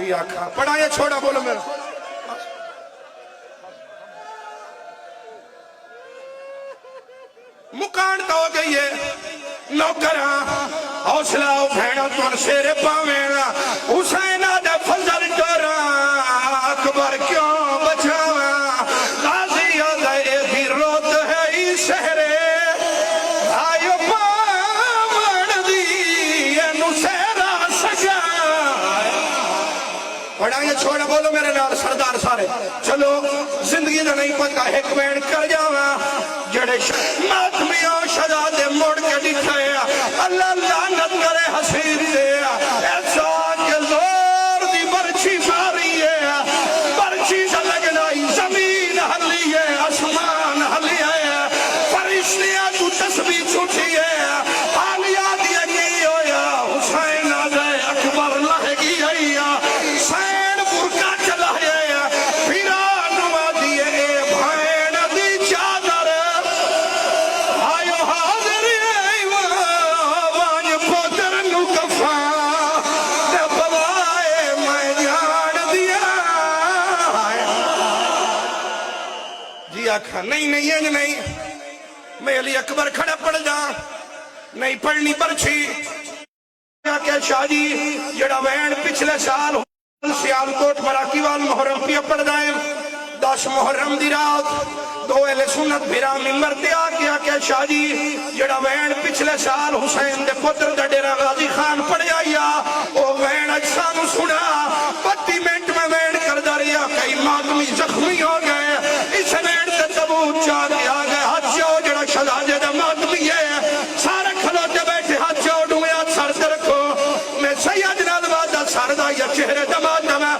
جی آکھا پڑھا یہ چھوڑا بولو میرا مکان تو ہو گئی ہے نوکران حوصلہ بھیڑا تو شیر پاوینا حسین آدھے فضل ڈوران اکبر کیوں بچاوا غازی آدھے بھی روت ہے ای شہرے آئیو پاون دی نسیرہ سجا پڑھا یہ چھوڑا بولو میرے نال سردار سارے چلو زندگی دا نہیں پتا ایک بین کر جاوا جڑے ماتمیوں شہزادے موڑ کے دکھایا اللہ لعنت کرے حسین دے ایسا کہ زور دی برچی ماری ہے برچی سے لگنائی زمین ہلی ہے آسمان ہلی ہے فرشتیاں تو تسبیح چھوٹی ہے حالیہ دیا گئی ہویا حسین آدھے اکبر لہگی ہے حسین برکا چلا ہے پھرا نما دیئے اے بھائن دی چادر آئیو حاضر ایوان پوتر نو کفا دے بلائے میں جان دیا جی آکھا نہیں یہ نہیں میں علی اکبر کھڑا پڑ جا نہیں پڑھنی پرچھی کہ شاہ جی جڑا وین پچھلے سال سیال کوٹ مراکی وال محرم پیا پڑھ دائیں 10 محرم دی رات دو اہل سنت بھیرا ممبر دیا کیا کہ شاہ جی جڑا وین پچھلے سال حسین دے پتر دا ڈیرہ غازی خان پڑھ جائیا او وین اجسانو سنا 32 منٹ میں وین کر داریا کئی ماتمی زخمی ہو گئے اس وین تے تبوت چاہ دیا گئے ہاتھ جو جڑا شہزادے دا ماتمی ہے سارے کھلوتے بیٹھے ہاتھ جو ڈویا سر تے رکھو میں سید نادباد دا سر دا یا چہرے دا ماتم ہے